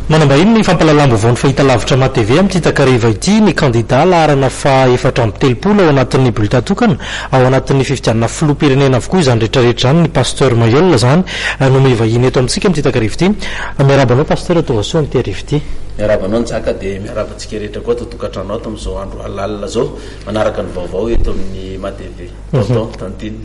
manambahiny ny fampalalam-baovao ny fahita lavitra matv amin'ity takariva ity ny kandida laharana fa 430 ao anatin'ny bulletin tokana ao anatin'ny fifidianana filoham-pirenena avokoa izany rehetrarehetra zany ny pasteur Mayol zany no mivahiny eto amintsika amin'ity takariva ity. Miarabanao pasteur Tovasoa amin'ity ariva ity. Miarabanao ntsaka dia miarabantsika rehetra koa totokatrano ato amin'izao andro alalina zao manaraka ny vaovao eto amin'ny matv tantiny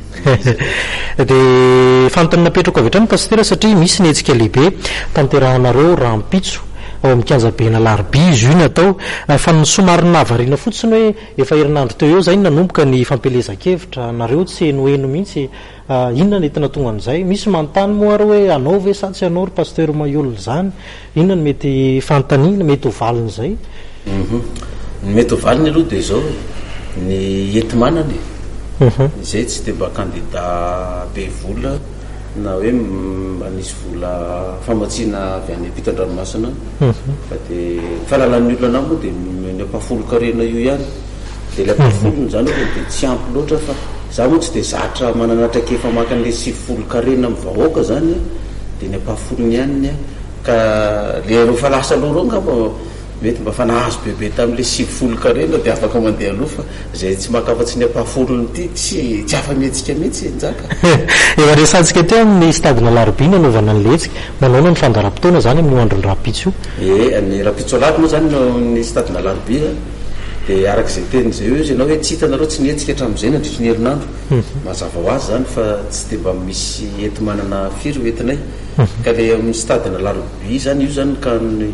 dia fanontany napetrako avy hatrany pasteur satria misy ny hetsika lehibe tanterahanareo rahampitso ao amin'ny kianjabena Larby izy io natao fa ny somary nahavariana fotsiny hoe efa herinandro teo eo zay nanomboka ny fampelezan-kevitra nareo tsy henoheno mihitsy inona nentina tonga an'izay misy manontany moa ary hoe anao ve sa tsy anao ry pasteur Mayol zany inona ny mety fanontaniana mety ho valin'izay ny mety ho valiny aloha dia zao ny enti-manany izay tsy dia mba kandida be vola na hoe anisy vola famatsiana avy any ampitan-dranomasina fa dia fahalalan'ny olona moa dia ny ampafolo-karena io ihany dia ilay ampafolony zany hoe dia tsy ampy loatra fa za moa tsy dia zatra manana traikefa maka an'ilay 90 amin'ny vahoaka zany dia ny ampafolony ihany ka le ro fa lasa aloha reo ngamba mety mba fa nahazo bebe tamin'ilay 90 dia afaka mandeha aloha fa zay tsy makafatsy ny ampafolony ity tsy afa-mihetsika mihitsy njaka efa resantsika teo amin'ny stadina Larby nanovana ny letsika manao ny fandaram-potoana zany amin'ny androny rapitso ny rapitso alaty moa zany ny stadina Larby dia arak'izay tenyzay io izy ianao hoe tsy hitanareo tsy nihetsika hatramin'izay nandritry ny herinandro mazava ho azy zany fa tsy dia mba misy enti-manana firy entinay ka le amin'ny stadina Larby zany io zany ka ny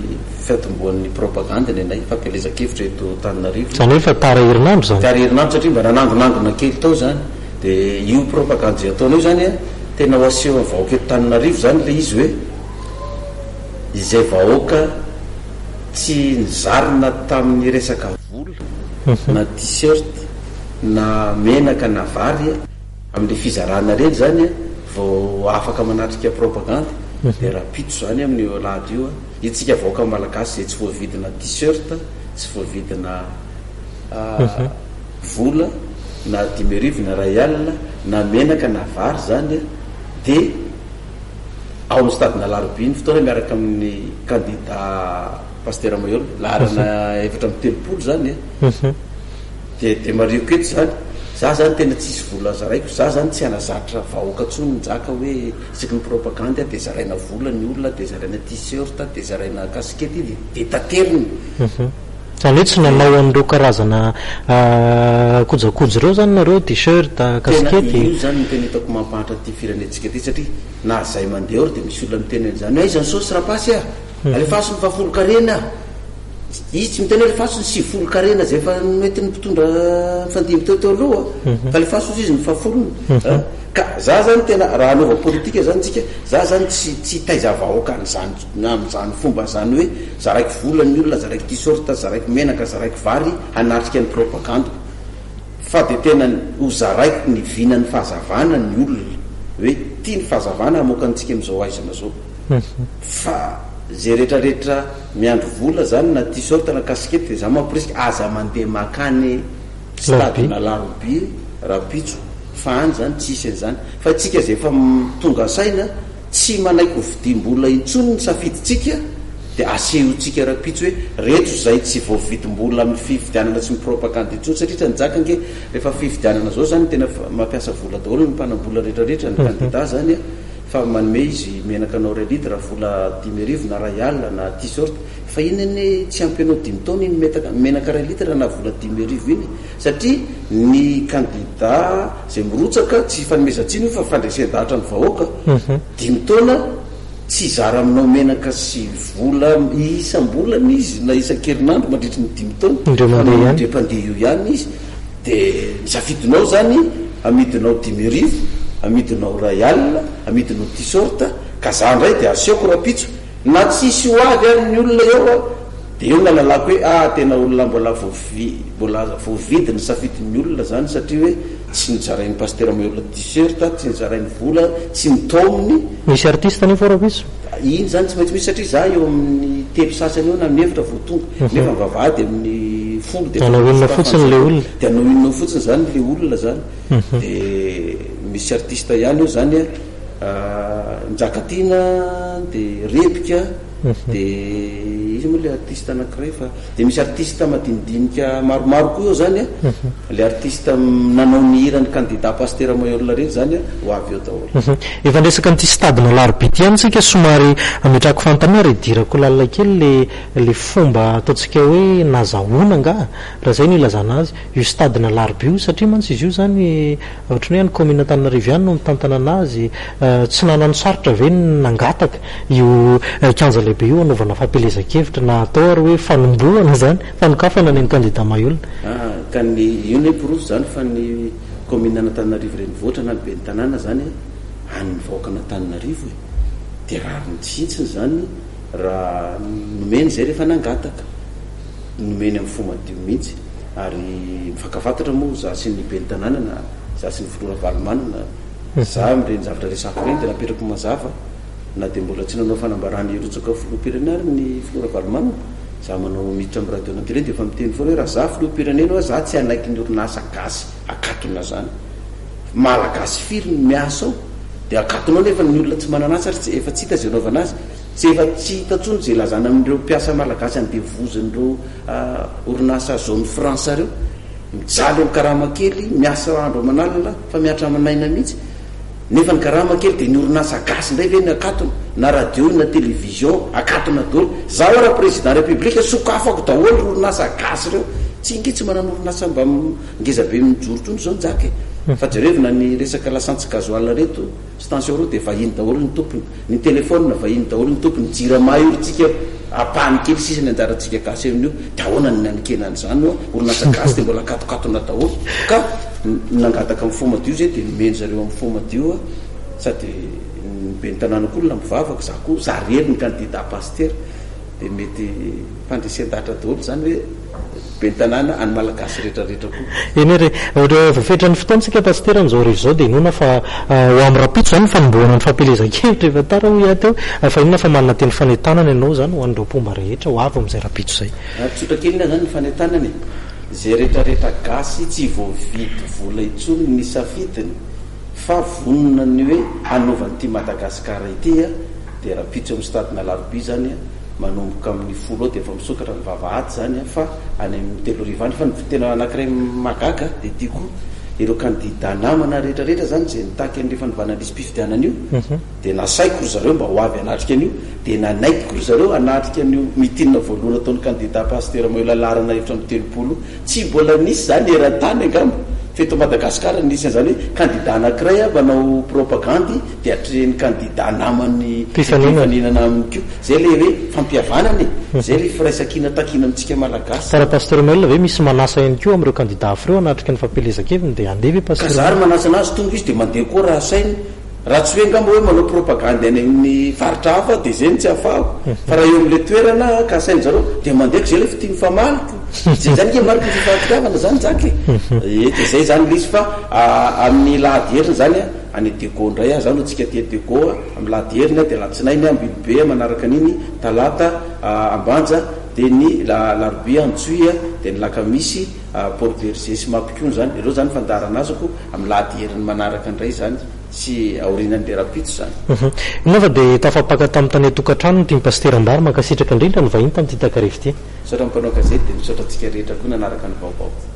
fiatomboan'ny propagande ny anay fampelezan-kevitra eto Tananarivo zany hoe fa tara herinandro zany tara herinandro satria mba nanangonangona kely tao zany dia io propagande zay ataonao zany tena ho aseho amin'ny vahoaka eto Tananarivo zany le izy hoe izay vahoaka tsy nizarina tamin'ny resaka vola na t-shirt na menaka na vary amin'le fizarana reny zany vao afaka manatrika propagande dia rapitso zany amin'ny olady io itsika vahoaka malagasy zay tsy voavidina t-shirt tsy voavidina vola na 10,000 na ray alina na menaka na vary zany dia ao amin'ny stadina Larby ny fotoana miaraka amin'ny kandida pasteur Mayol laharana 430 zany dia marioko eto zany za zany tena tsisy vola zaraiko za zany tsy anazatra vahoaka tsony njaka hoe isaky ny propagande dia zaraina vola ny olona dia zaraina t-shirt dia zaraina kaskety dia tateriny zany hoe tsy nanao an'ireo karazana kojakoja ireo zany nareo t-shirt kaskety io zany ny tena hitako mampahatra ty firenentsika ty satria na zay mandeha ory dia misy olona miteny an'izany hoe izany sosy rapasy alefasony fa folo-karena izy tsy miteny alefasony 90 zay efa mety ny mpitondra fandimby teo aloha fa alefasony izy ny fafolony ka za zany tena raha anaova politika zany tsika za zany tsy taiza vahoaka amin'izany fomba zany hoe zaraiky vola ny olona zaraiky t-shirt zaraiky menaka zaraiky vary hanatrika ny propagande fa dia tena ho zaraiky ny vinan'ny fahazavana ny olona hoe tia ny fahazavana hamoakantsika amin'izao aizana zao fa zay rehetrarehetra miandro vola zany na t-shirt na kaskety dia za mampirisika aza mandeha makany stadina Larby rapitso fa any zany tsisy an'izany fa tsika zay efa tonga saina tsy manaiky vidim-bola intsony ny safiditsika dia asehontsika rapitso hoe reto zay tsy voavidim-bola amin'ny fifidianana sy mipropagande intsony satria tsy nijaka nge rehefa fifidianana zao zany tena mampiasa vola daholo ny mpanam-bola rehetrarehetra ny kandida zany fa manome izy menaka anao 2 litre vola 10,000 na ray alina na t-shirt fa inany tsy ampianao 5 taona iny menaka 2 litre na vola 10,000 iny satria ny kandida zay mirotsaka tsy fanomezantsiny io fa fandraisan-dahatra ny vahoaka 5 taona tsy zara aminao menaka sy vola isam-bolana izy na isan-kerinandro mandritry ny 5 taona ndre-mpandeha io ihany izy dia misafidinao zany amidinao 10,000 amidinao ray alina amidinao t-shirt ka za ndray dia aseoko rapitso na tsisy ho avy ary ny olona eo dia eo nalalako hoe tena olona mbola voavidiny safidin'ny olona zany satria hoe tsy nizarain'ny pasteur Mayol t-shirt tsy nizarain'ny vola tsy nitaominy misy artiste ny fo rapitso iny zany tsy maintsy misy satria za eo amin'ny telo sasany eo na amin'ny efitra voatonga nefa mivavahady amin'ny folo dia anao inona fotsiny le olona dia anao inona fotsiny zany le olona zany dia misy artiste ihany io zany njakatina dia repika de izy moa le artiste anankiray fa de misy artiste madinidinika maromaro koa eo zany le artiste nanao nihirany candidat pasteur moyol reny zany ho avy eo daholo. Efa ndresaka n'ity stadina larbi ty any tsika somary ametrako fantana re dirako lalina kely le fomba ataotsika hoe nazahoana nga raha zay no ilazana azy io stadina larbi io satria mantsy izy io zany ohatrany hoe any commune Antananarivo ihany no mitantana anazy tsy nanano sarotra ve nangataka io kanja lehibe io anaovana fampelezan-kevitra na atao ary hoe fanomboana zany fanokafana ny candidat mayolona ka ny io ny porofo zany fa ny commune Antananarivo renivohitra na ny be ny tanàna zany any vahoaka an'Antananarivo de rariny tsintsiny zany raha nomeny zay rehefa nangataka nomeny amin'ny fomadio mihitsy ary mifakafantatra moa za sy ny be ny tanàna na za sy ny filora valomanina za am'ireny zavatra resako reny de napetrako mazava na de mbola tsy nanao fanambarany erotsaka filoham-pirenena ary ny filora valomanina za manao miditra amin'ny radio nampireny de efa miteny foana hoe raha za filoham-pirenena za tsy anaiky ny orinasa gasy akatona zany malagasy firy ny miasa ao de akatonao nefa ny olona tsy mananasa ary efa tsy hita zay anaovana azy tsy efa tsy hita tsony zay lazana amin'ireo mpiasa malagasy andevozan'ireo orinasa zone France reo mijaly amin'ny karama kely miasa andro amanalina fa miatra manaina mihitsy nefa ny karama kely de ny orinasa gasy ndray ve ny akatona na radio na télévision akatona daholo za raha président république sokafako daholo orinasa gasy reo tsy inge tsy manano orinasa mba ngezabe mijorotrony zao njaky fa jerevina ny resaka lasantsy gazoal reto station reo de vahiny daholo ny tompony ny telefôna vahiny daholo ny tompony jirama iotsika apahany kely sisiny anjaratsika gasy amin'io de ahoana ny nanikenan'zany orinasa gasy de mbola akatokatona daholo ka nangataka amin'ny fomadio zay de nomeny zareo amin'ny fomadio sady be ny tanànak'olona mivavaka za koa za rely ny candidat pasteur de mety fandresen-dahatra daholo zany hoe be ny tanàna any malagasy rehetrarehetra koa eny re ohatra vafetra ny fotoantsika pasteur am'izao rehetra zao de inona fa ho amin'ny rapitso zany fanomboana ny fampelezan-kevitra efa tara ho ia teo fa inona fa manana teny fanetanana ianao zany ho an'ireo mpomba rehetra ho avy am'izay rapitso zay tsotra kely ina zany ny fanetanany zay rehetrarehetra gasy tsy voavidy vola itsony ny safidiny fa vonona ny hoe anaovan'ity madagasikara itya de rapitso amin'ny stadina larbi zany manomboka amin'ny folo de efa misokatra ny vavahady zany fa any amin'ny telo rivany fa ny tena anankiray magaga de tiako ireo candidat namana rehetrarehetra zany zay nitaky an'rehefa novanan'isy mpifidianana io de nasaiko ry zareo mba ho avy anatrika an'io de nanaikiko ry zareo anatrika an'io mitinina voalohana ataon'ny candidat pasteur moelalarana efitra amin'ny telopolo tsy mbola nisy zany eran-tany angamba feto madagasikara nisy zany hoe candidat anankiray manao propagandy de atreny candidat namany fifaninana amiko zay le hoe fampiavanany zay le firaisakina takina amitsika malagasy tsara pasteur moela ve misy manasa ihany koa am'ireo candidat afireo anatrika ny fampelezan-keviny de andeha ve pasteur zary manasa anazy tonga izy de mandeha koa raha sainy raha tsy hoe ngamba hoe manao propagandy any amin'ny faritra hafa de zay ny tsy afahako fa raha eo am'le toerana ka sainy zareo de mandehako zay le fitiny famaliko zay zany ke mariko fifankitiavana zany jaky de zay zany lizy fa amin'ny lahady heriny zany any deco ndray zany atsika tia deco amin'ny lahady heriny de latsinainy ambilobe manaraka an'iny talata ambanja de ny larbi antsoy de ny lakamisy port berger sy mampikony zany ireo zany fandarana azako amin'ny lahady heriny manaraka ndray zany sy aorinan'le rapitso zany inaova de tafapaka tamin'ny tany tokantrano ty pasteur ambary makasitraka indrindra ny vahiny tamin'ity takarevy ty misaotra mpanao gazety de misaotra antsika rehetra koa nanaraka ny vaovao